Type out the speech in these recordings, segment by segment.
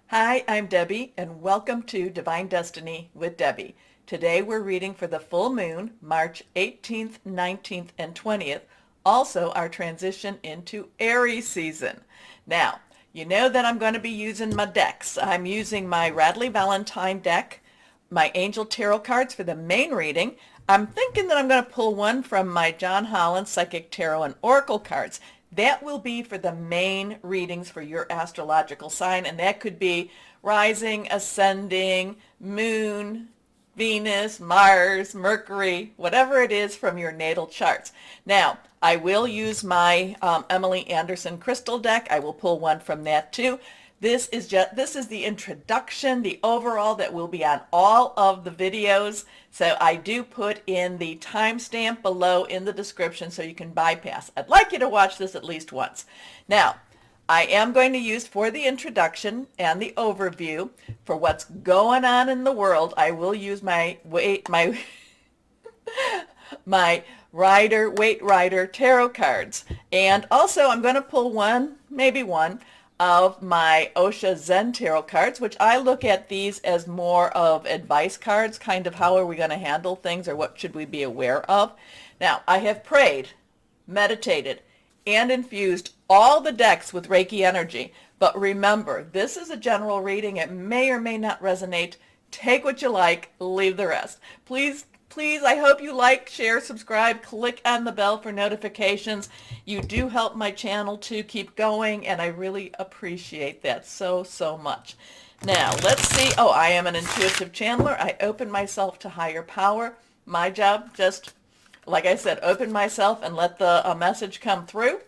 Hi, I'm Debbie, and welcome to Divine Destiny with Debbie. Today we're reading for the full moon, March 18th, 19th, and 20th, also our transition into Aries season. Now, you know that I'm going to be using my decks. I'm using my Radley Valentine deck, my Angel Tarot cards for the main reading. I'm thinking that I'm going to pull one from my John Holland Psychic Tarot and Oracle cards. That will be for the main readings for your astrological sign, and that could be rising, ascending, moon, Venus, Mars, Mercury, whatever it is from your natal charts. Now, I will use my Emily Anderson crystal deck. I will pull one from that too. This is the introduction, the overall that will be on all of the videos. So I do put in the timestamp below in the description so you can bypass. I'd like you to watch this at least once. Now, I am going to use for the introduction and the overview for what's going on in the world. I will use my Weight Rider tarot cards. And also I'm going to pull one, maybe one, of my Osha Zen tarot cards, which I look at these as more of advice cards, kind of how are we going to handle things or what should we be aware of. Now, I have prayed, meditated, and infused all the decks with Reiki energy. But remember, this is a general reading. It may or may not resonate. Take what you like, leave the rest. Please, I hope you like, share, subscribe, click on the bell for notifications. You do help my channel to keep going, and I really appreciate that so much. Now, let's see. Oh, I am an intuitive channeler. I open myself to higher power. My job, just like I said, open myself and let the message come through.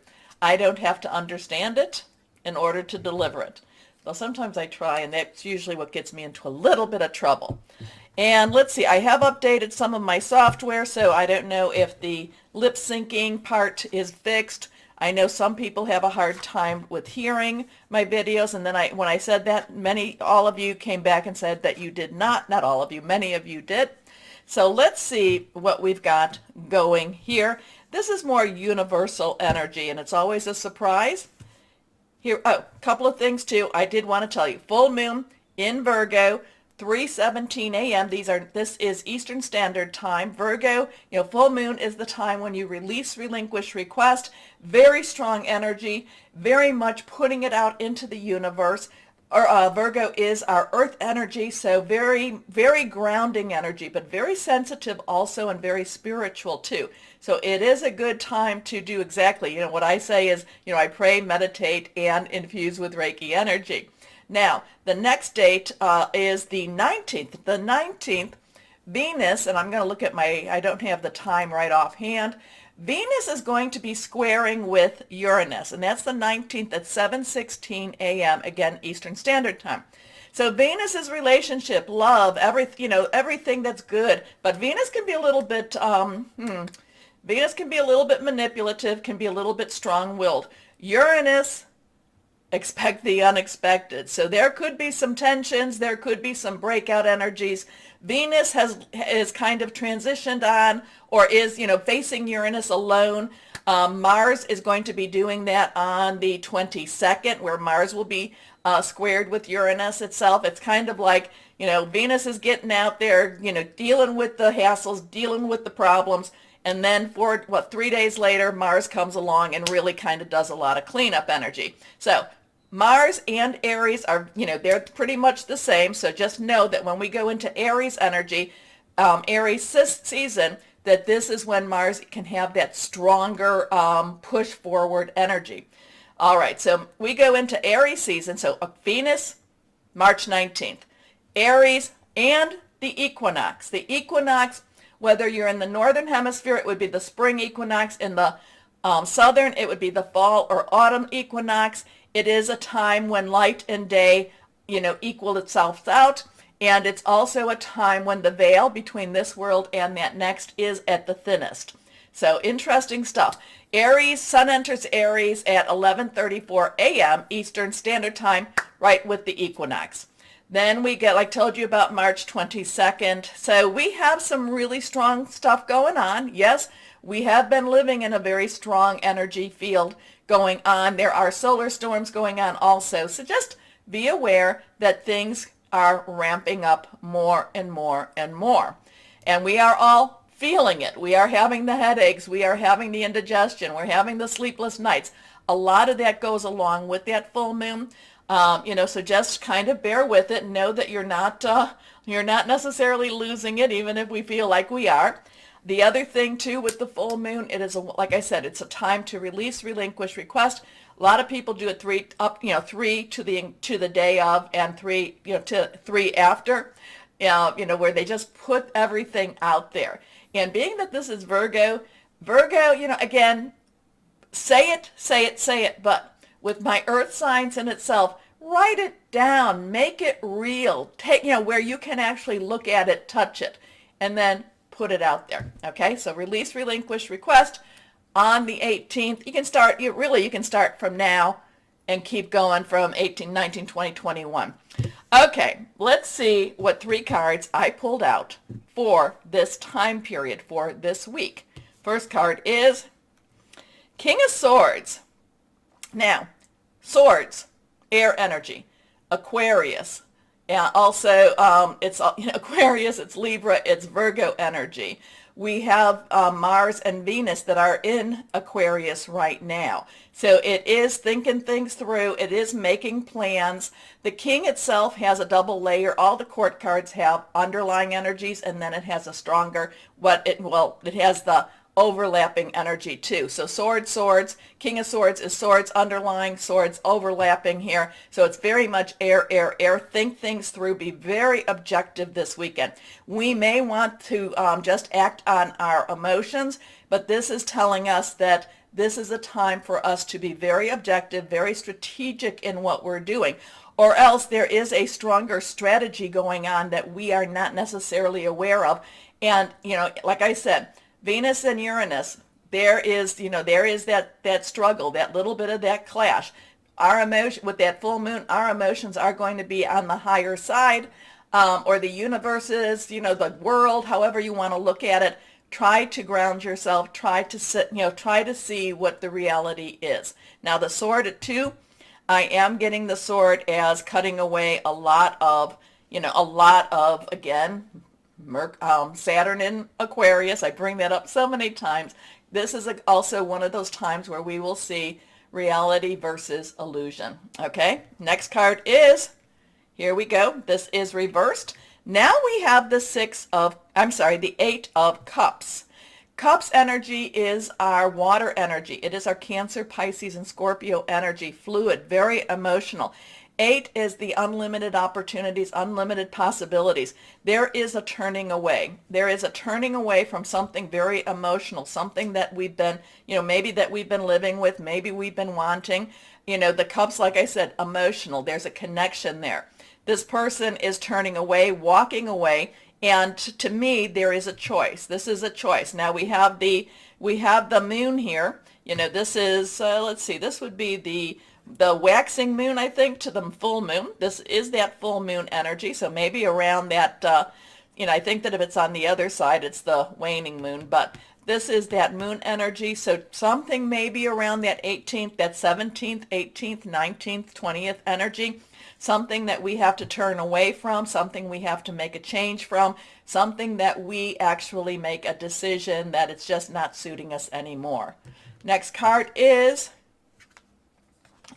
I don't have to understand it in order to deliver it. Well, sometimes I try, and that's usually what gets me into a little bit of trouble. And let's see, I have updated some of my software, so I don't know if the lip syncing part is fixed. I know some people have a hard time with hearing my videos, and then when I said that, all of you came back and said that you did not all of you, many of you did. So let's see what we've got going here. This is more universal energy, and it's always a surprise. Here, oh, a couple of things too. I did want to tell you, full moon in Virgo, 3:17 a.m. This is Eastern Standard Time. Virgo, full moon is the time when you release, relinquish, request. Very strong energy, very much putting it out into the universe. Virgo is our earth energy, so very, very grounding energy, but very sensitive also and very spiritual too. So it is a good time to do exactly, what I say is, I pray, meditate, and infuse with Reiki energy. Now, the next date is the 19th. The 19th, Venus, and I'm going to look at I don't have the time right offhand. Venus is going to be squaring with Uranus, and that's the 19th at 7:16 a.m., again, Eastern Standard Time. So Venus's relationship, love, everything that's good, but Venus can be a little bit, Venus can be a little bit manipulative, can be a little bit strong-willed. Uranus, expect the unexpected. So there could be some tensions, there could be some breakout energies. Venus is kind of transitioned on, or is, facing Uranus alone. Mars is going to be doing that on the 22nd, where Mars will be squared with Uranus itself. It's kind of like, Venus is getting out there, dealing with the hassles, dealing with the problems. And then 3 days later, Mars comes along and really kind of does a lot of cleanup energy. So Mars and Aries are, they're pretty much the same. So just know that when we go into Aries energy, Aries season, that this is when Mars can have that stronger push forward energy. All right, so we go into Aries season. So Venus, March 19th. Aries and the equinox. The equinox, whether you're in the northern hemisphere, it would be the spring equinox. In the southern, it would be the fall or autumn equinox. It is a time when light and day, equal itself out. And it's also a time when the veil between this world and that next is at the thinnest. So interesting stuff. Aries, Sun enters Aries at 11:34 a.m. Eastern Standard Time, right with the equinox. Then we get, like I told you about March 22nd. So we have some really strong stuff going on. Yes, we have been living in a very strong energy field going on. There are solar storms going on also. So just be aware that things are ramping up more and more and more. And we are all feeling it. We are having the headaches. We are having the indigestion. We're having the sleepless nights. A lot of that goes along with that full moon. So just kind of bear with it and know that you're not necessarily losing it, even if we feel like we are. The other thing too with the full moon, it is like I said, it's a time to release, relinquish, request. A lot of people do it three to the day of, and three to three after. Where they just put everything out there. And being that this is Virgo, again, say it, but with my earth signs in itself, write it down, make it real, take, where you can actually look at it, touch it, and then put it out there. Okay, so release, relinquish, request on the 18th. You can start from now and keep going from 18, 19, 20, 21. Okay, let's see what 3 cards I pulled out for this time period, for this week. First card is King of Swords. Now, swords, air energy, Aquarius. Yeah, also it's Aquarius, it's Libra, it's Virgo energy. We have Mars and Venus that are in Aquarius right now. So it is thinking things through. It is making plans. The King itself has a double layer. All the court cards have underlying energies, and then it has a stronger, it has the overlapping energy too. So swords, King of Swords is swords underlying, swords overlapping here. So it's very much air. Think things through. Be very objective this weekend. We may want to just act on our emotions, but this is telling us that this is a time for us to be very objective, very strategic in what we're doing. Or else there is a stronger strategy going on that we are not necessarily aware of. And, like I said, Venus and Uranus, there is that struggle, that little bit of that clash. Our emotion with that full moon, our emotions are going to be on the higher side, or the universe is, the world, however you want to look at it. Try to ground yourself. Try to see what the reality is. Now the sword at 2, I am getting the sword as cutting away a lot of, again, Saturn in Aquarius. I bring that up so many times. This is also one of those times where we will see reality versus illusion. Okay, next card is, here we go. This is reversed. Now we have the 8 of Cups. Cups energy is our water energy. It is our Cancer, Pisces, and Scorpio energy, fluid, very emotional. 8 is the unlimited opportunities, unlimited possibilities. There is a turning away. There is a turning away from something very emotional, something that we've been, maybe that we've been living with, maybe we've been wanting. The Cups, like I said, emotional. There's a connection there. This person is turning away, walking away, and to me, there is a choice. This is a choice. Now we have the moon here. This is, let's see, this would be the waxing moon, I think, to the full moon. This is that full moon energy, so maybe around that, I think that if it's on the other side, it's the waning moon, but this is that moon energy, so something maybe around that 18th, that 17th, 18th, 19th, 20th energy, something that we have to turn away from, something we have to make a change from, something that we actually make a decision that it's just not suiting us anymore. Next card is,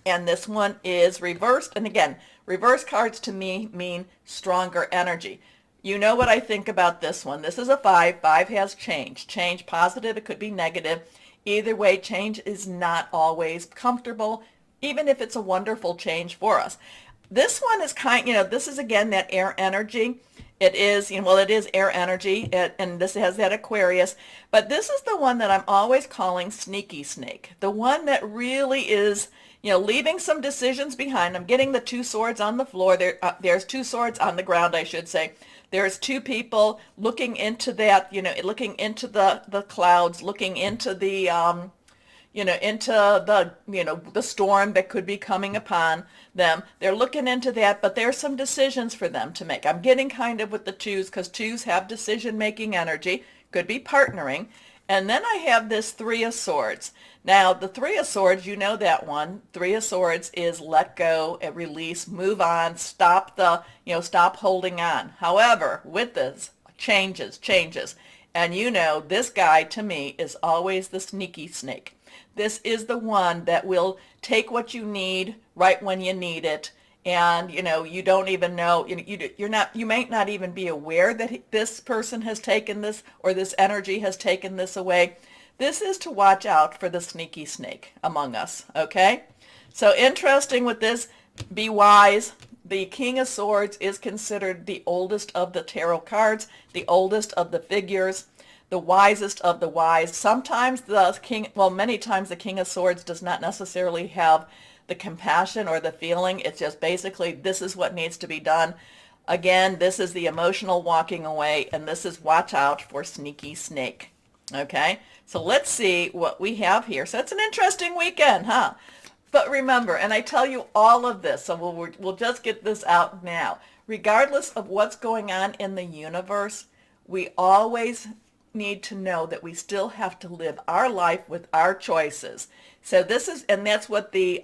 and this one is reversed. And again, reverse cards to me mean stronger energy. You know what I think about this one. This is a 5. 5 has change. Change positive, it could be negative. Either way, change is not always comfortable, even if it's a wonderful change for us. This one is this is again that air energy. It is, it is air energy, and this has that Aquarius. But this is the one that I'm always calling sneaky snake. The one that really is, leaving some decisions behind. I'm getting the 2 swords on the floor. There's 2 swords on the ground, I should say. There's 2 people looking into that, looking into the clouds, looking into the, the storm that could be coming upon them. They're looking into that, but there's some decisions for them to make. I'm getting kind of with the 2s because 2s have decision-making energy, could be partnering. And then I have this Three of Swords. Now, the Three of Swords, you know that one. Three of Swords is let go, release, move on, stop stop holding on. However, with this, changes. And you know, this guy to me is always the sneaky snake. This is the one that will take what you need right when you need it. And you don't even know, you might not even be aware that this person has taken this, or this energy has taken this away. This is to watch out for the sneaky snake among us, okay? So interesting with this, be wise. The King of Swords is considered the oldest of the tarot cards, the oldest of the figures, the wisest of the wise. Sometimes many times the King of Swords does not necessarily have the compassion or the feeling. It's just basically, this is what needs to be done. Again, this is the emotional walking away, and this is watch out for sneaky snake. Okay, so let's see what we have here. So it's an interesting weekend, huh? But remember, and I tell you all of this, so we'll just get this out now. Regardless of what's going on in the universe, we always need to know that we still have to live our life with our choices. So that's what the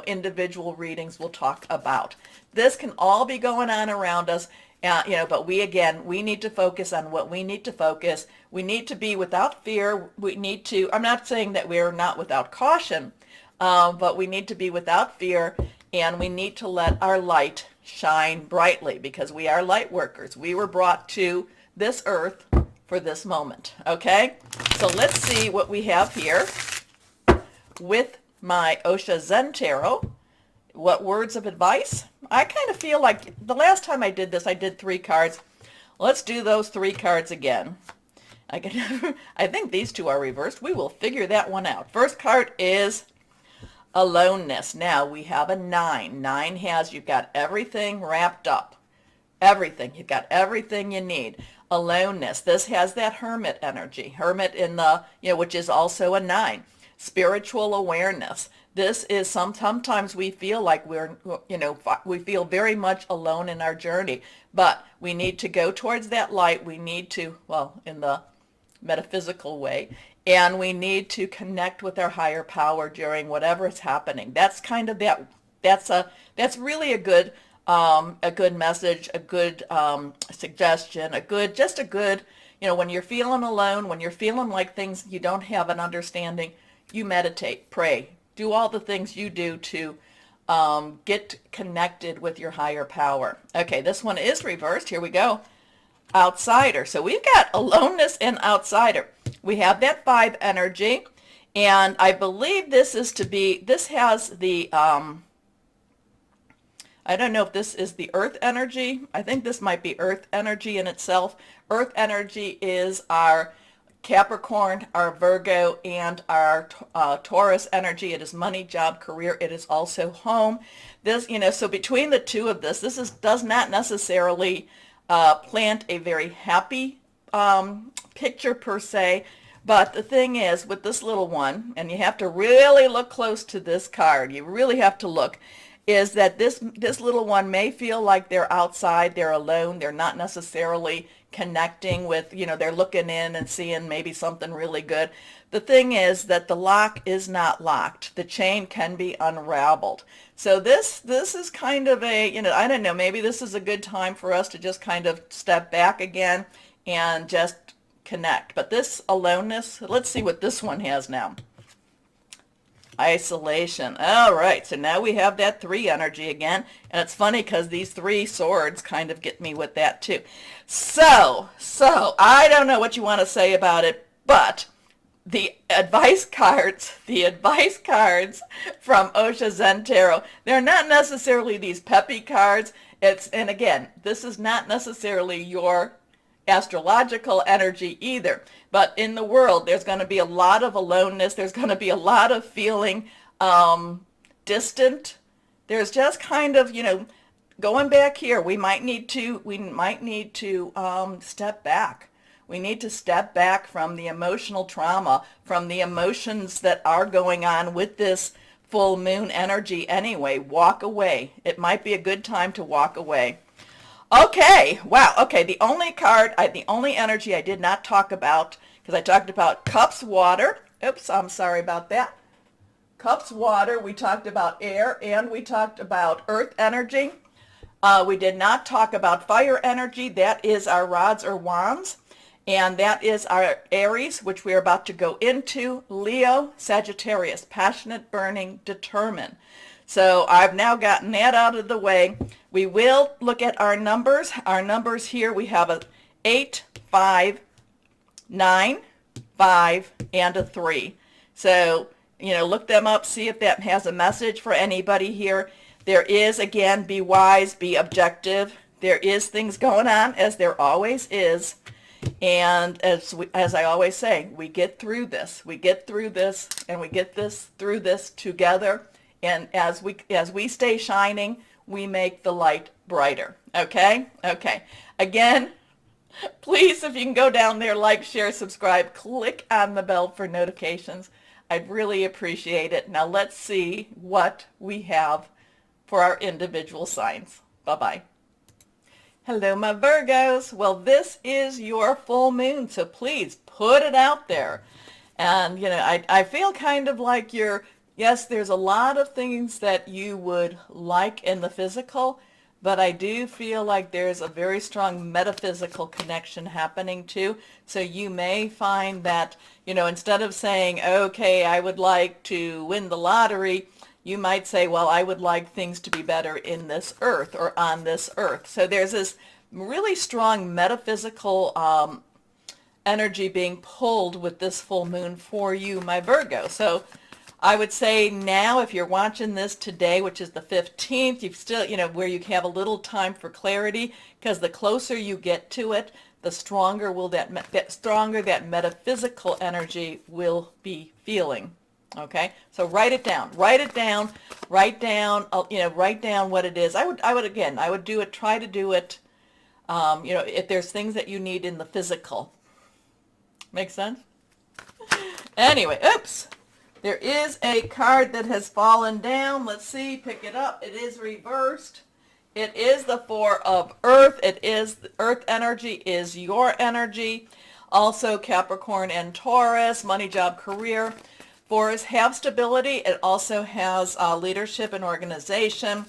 individual readings will talk about. This can all be going on around us, but we need to focus on what we need to focus. We need to be without fear. I'm not saying that we're not without caution, but we need to be without fear, and we need to let our light shine brightly, because we are light workers. We were brought to this earth for this moment, okay? So let's see what we have here with my Osha Zen Tarot. What words of advice? I kind of feel like the last time I did this, I did 3 cards. Let's do those 3 cards again. I think these 2 are reversed. We will figure that one out. First card is aloneness. Now we have a 9. 9 has, you've got everything wrapped up. Everything. You've got everything you need. Aloneness. This has that hermit energy. Hermit in the, which is also a 9. Spiritual awareness. This is sometimes we feel like we feel very much alone in our journey, but we need to go towards that light. We need to, in the metaphysical way, and we need to connect with our higher power during whatever is happening. That's kind of that's really a good message, a good suggestion, a good, when you're feeling alone, when you're feeling like things you don't have an understanding, you meditate, pray, do all the things you do to get connected with your higher power. Okay, this one is reversed. Here we go. Outsider. So we've got aloneness and outsider. We have that 5 energy, and I believe this has the, I don't know if this is the earth energy. I think this might be earth energy in itself. Earth energy is our Capricorn, our Virgo, and our Taurus energy. It is money, job, career. It is also home. This, so between the 2 of this does not necessarily plant a very happy picture per se. But the thing is, with this little one, and you have to really look close to this card, you really have to look, is that this little one may feel like they're outside, they're alone, they're not necessarily connecting with, they're looking in and seeing maybe something really good. The thing is that the lock is not locked. The chain can be unraveled. So this is kind of a, I don't know, maybe this is a good time for us to just kind of step back again and just connect. But this aloneness, let's see what this one has now. Isolation. All right, so now we have that 3 energy again, and it's funny because these 3 swords kind of get me with that too. So I don't know what you want to say about it, but the advice cards from Osha Zen Tarot, they're not necessarily these peppy cards. And again, this is not necessarily your astrological energy either, but in the world there's going to be a lot of aloneness. There's going to be a lot of feeling distant. There's just kind of, going back here, we might need to step back. We need to step back from the emotional trauma, from the emotions that are going on with this full moon energy anyway. Walk away. It might be a good time to walk away. Okay, wow, okay, the only energy I did not talk about, because I talked about cups, water. Oops, I'm sorry about that. Cups, water. We talked about air, and we talked about earth energy. We did not talk about fire energy. That is our rods or wands. And that is our Aries, which we are about to go into. Leo, Sagittarius, passionate, burning, determined. So I've now gotten that out of the way. We will look at our numbers. Our numbers here, we have a 8, 5, 9, 5, and a 3. So, look them up, see if that has a message for anybody here. There is, again, be wise, be objective. There is things going on, as there always is. And as I always say, we get through this. We get through this, and we get through this together. And as we stay shining, we make the light brighter. Okay? Okay. Again, please, if you can go down there, like, share, subscribe, click on the bell for notifications. I'd really appreciate it. Now let's see what we have for our individual signs. Bye-bye. Hello, my Virgos. Well, this is your full moon, so please put it out there. And, I feel kind of like yes, there's a lot of things that you would like in the physical, but I do feel like there's a very strong metaphysical connection happening too. So you may find that, instead of saying, okay, I would like to win the lottery, you might say, well, I would like things to be better in this earth or on this earth. So there's this really strong metaphysical energy being pulled with this full moon for you, my Virgo. So I would say now, if you're watching this today, which is the 15th, you've still, where you have a little time for clarity, because the closer you get to it, the stronger that metaphysical energy will be feeling. Okay, so write it down, write down what it is. I would do it, try to do it, if there's things that you need in the physical. Make sense? Anyway, oops, there is a card that has fallen down. Let's see, pick it up. It is reversed. It is the Four of Earth. It is Earth energy is your energy. Also Capricorn and Taurus, money, job, career. Fours have stability. It also has leadership and organization.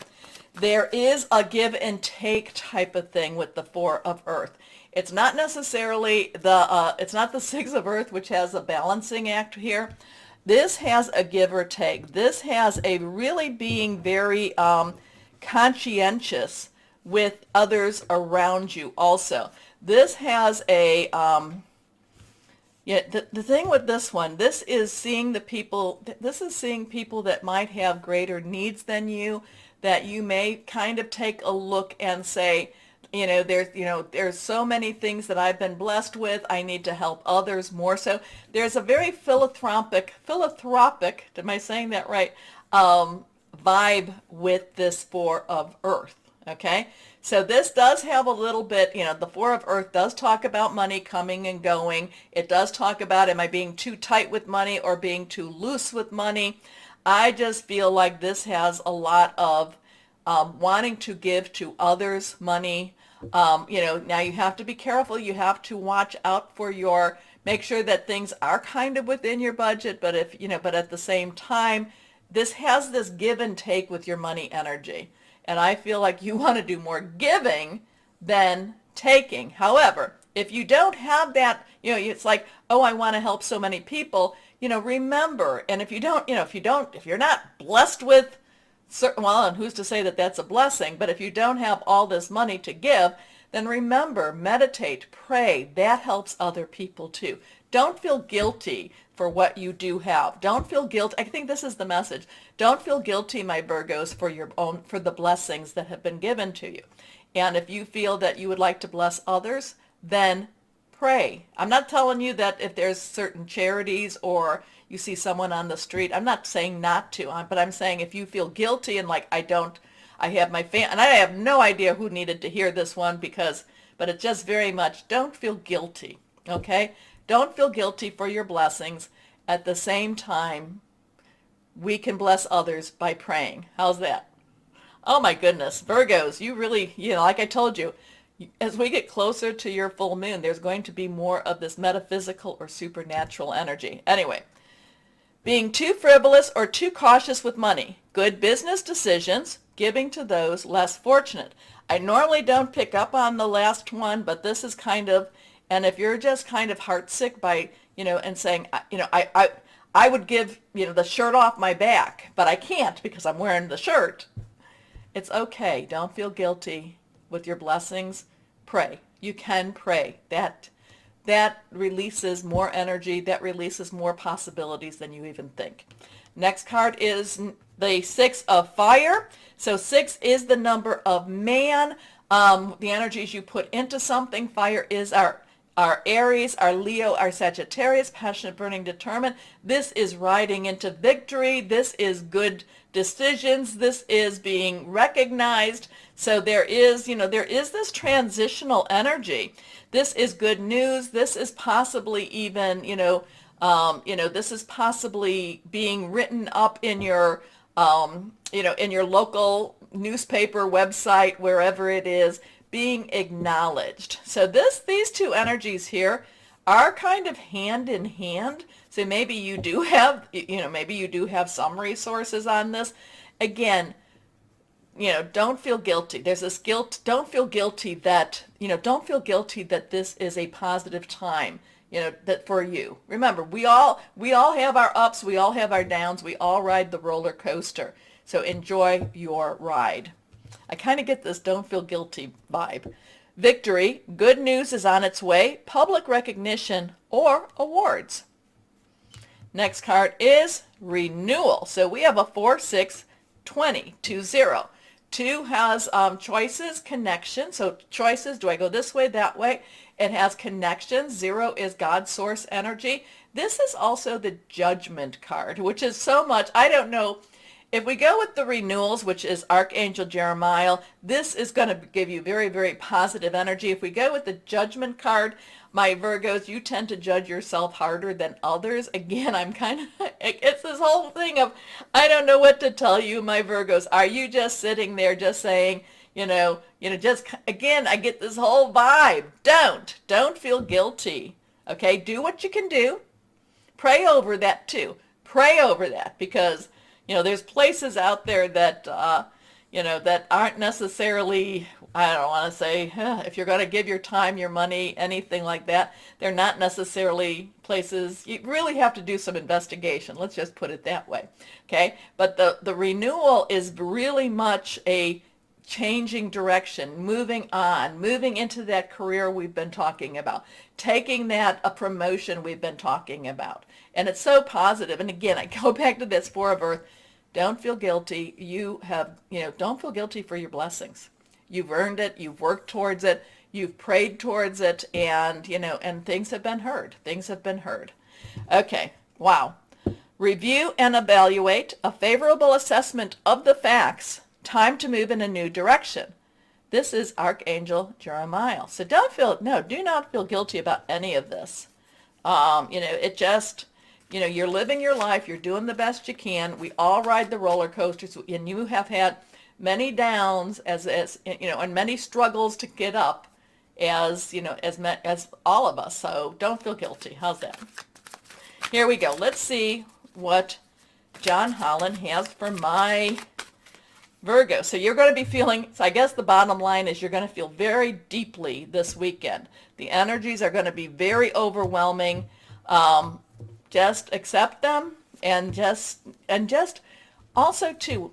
There is a give and take type of thing with the Four of Earth. It's not necessarily it's not the Six of Earth, which has a balancing act here. This has a give or take. This has a really being very conscientious with others around you also. This has a the thing with this one, this is seeing people that might have greater needs than you, that you may kind of take a look and say, there's so many things that I've been blessed with. I need to help others more so. There's a very philanthropic, am I saying that right, vibe with this Four of Earth. Okay, so this does have a little bit, the Four of Earth does talk about money coming and going. It does talk about, am I being too tight with money or being too loose with money? I just feel like this has a lot of wanting to give to others money. Now you have to be careful. You have to watch out for make sure that things are kind of within your budget, but but at the same time, this has this give and take with your money energy. And I feel like you want to do more giving than taking. However, if you don't have that, it's like, oh, I want to help so many people, remember, and if you're not blessed with well, and who's to say that that's a blessing, but if you don't have all this money to give, then remember, meditate, pray. That helps other people too. Don't feel guilty for what you do have. Don't feel guilty. I think this is the message. Don't feel guilty, my Virgos, for the blessings that have been given to you. And if you feel that you would like to bless others, then pray. I'm not telling you that if there's certain charities or you see someone on the street, I'm not saying not to, but I'm saying if you feel guilty and like, I have my and I have no idea who needed to hear this one but it's just very much, don't feel guilty, okay? Don't feel guilty for your blessings. At the same time, we can bless others by praying. How's that? Oh my goodness, Virgos, you really, like I told you, As we get closer to your full moon, there's going to be more of this metaphysical or supernatural energy. Anyway, being too frivolous or too cautious with money. Good business decisions, giving to those less fortunate. I normally don't pick up on the last one, but this is kind of, and if you're just kind of heartsick by, and saying, I would give, the shirt off my back, but I can't because I'm wearing the shirt. It's okay. Don't feel guilty with your blessings. Pray. You can pray. That releases more energy. That releases more possibilities than you even think. Next card is the Six of Fire. So 6 is the number of man. The energies you put into something. Fire is our Aries, our Leo, our Sagittarius, passionate, burning, determined. This is riding into victory. This is good decisions. This is being recognized. So there is this transitional energy. This is good news. This is possibly even, this is possibly being written up in your, in your local newspaper, website, wherever it is, being acknowledged. So these two energies here are kind of hand in hand. So maybe you do have, some resources on this. Again, don't feel guilty. There's this guilt. Don't feel guilty that, that this is a positive time, that for you. Remember, we all have our ups. We all have our downs. We all ride the roller coaster. So enjoy your ride. I kind of get this don't feel guilty vibe. Victory, good news is on its way, public recognition or awards. Next card is renewal. So we have a 4, 6, 20, 2, 0. 2 has choices, connection. So choices, do I go this way, that way? It has connections. 0 is God source energy. This is also the judgment card, which is so much, I don't know. If we go with the renewals, which is Archangel Jeremiah, this is going to give you very, very positive energy. If we go with the judgment card, my Virgos, you tend to judge yourself harder than others. Again, I'm kind of, it's this whole thing of, I don't know what to tell you, my Virgos. Are you just sitting there just saying, just, again, I get this whole vibe. Don't feel guilty. Okay, do what you can do. Pray over that too. Pray over that because there's places out there that, that aren't necessarily, I don't want to say, if you're going to give your time, your money, anything like that, they're not necessarily places, you really have to do some investigation. Let's just put it that way. Okay. But the renewal is really much a changing direction, moving on, moving into that career we've been talking about, taking that a promotion we've been talking about. And it's so positive. And again, I go back to this 4 of Earth. Don't feel guilty. Don't feel guilty for your blessings. You've earned it. You've worked towards it. You've prayed towards it. And, and things have been heard. Things have been heard. Okay. Wow. Review and evaluate a favorable assessment of the facts. Time to move in a new direction. This is Archangel Jeremiah. So do not feel guilty about any of this. It just, you're living your life. You're doing the best you can. We all ride the roller coasters, and you have had many downs and many struggles to get up as all of us. So don't feel guilty. How's that? Here we go. Let's see what John Holland has for my Virgo. So you're going to be feeling, so I guess the bottom line is you're going to feel very deeply this weekend. The energies are going to be very overwhelming. Just accept them and just also too,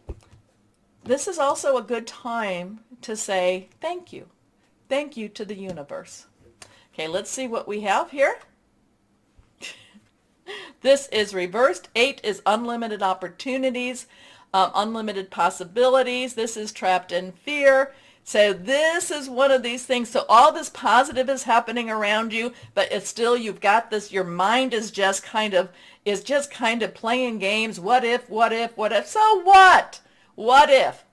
this is also a good time to say thank you. Thank you to the universe. Okay, let's see what we have here. This is reversed. 8 is unlimited opportunities. Unlimited possibilities. This is trapped in fear. So this is one of these things. So all this positive is happening around you, but it's still, you've got this, your mind is just kind of playing games. What if? So what? What if?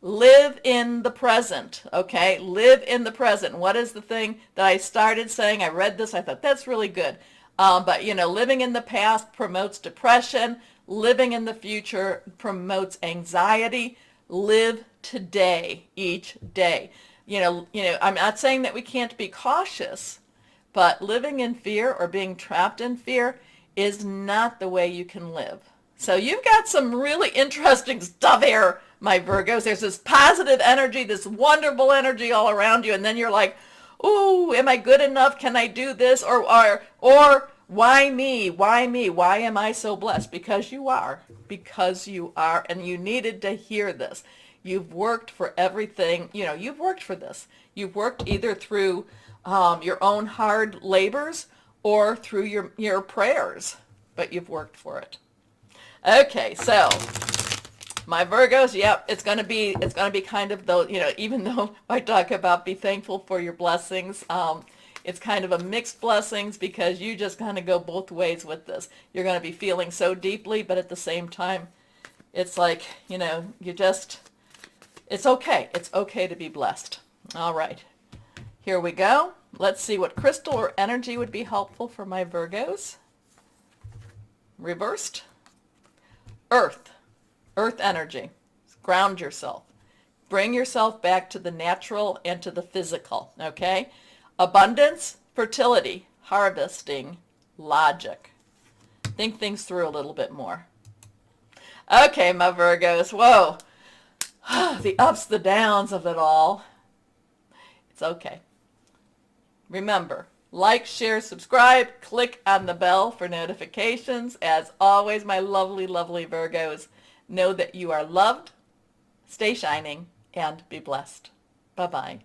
Live in the present. Okay. Live in the present. What is the thing that I started saying? I read this. I thought that's really good. But living in the past promotes depression. Living in the future promotes anxiety. Live today, each day. I'm not saying that we can't be cautious, but living in fear or being trapped in fear is not the way you can live. So you've got some really interesting stuff here, my Virgos. There's this positive energy, this wonderful energy all around you, and then you're like, ooh, am I good enough? Can I do this? Or why me? Why me? Why am I so blessed? Because you are. Because you are, and you needed to hear this. You've worked for everything. You've worked for this. You've worked either through your own hard labors or through your prayers, but you've worked for it. Okay, so my Virgos, yep, it's gonna be kind of though, even though I talk about be thankful for your blessings, it's kind of a mixed blessings because you just kind of go both ways with this. You're going to be feeling so deeply, but at the same time, it's like, it's okay. It's okay to be blessed. All right, here we go. Let's see what crystal or energy would be helpful for my Virgos. Reversed. Earth energy. Ground yourself. Bring yourself back to the natural and to the physical, okay? Abundance, fertility, harvesting, logic. Think things through a little bit more. Okay, my Virgos, whoa. The ups, the downs of it all. It's okay. Remember, like, share, subscribe, click on the bell for notifications. As always, my lovely, lovely Virgos, know that you are loved, stay shining, and be blessed. Bye-bye.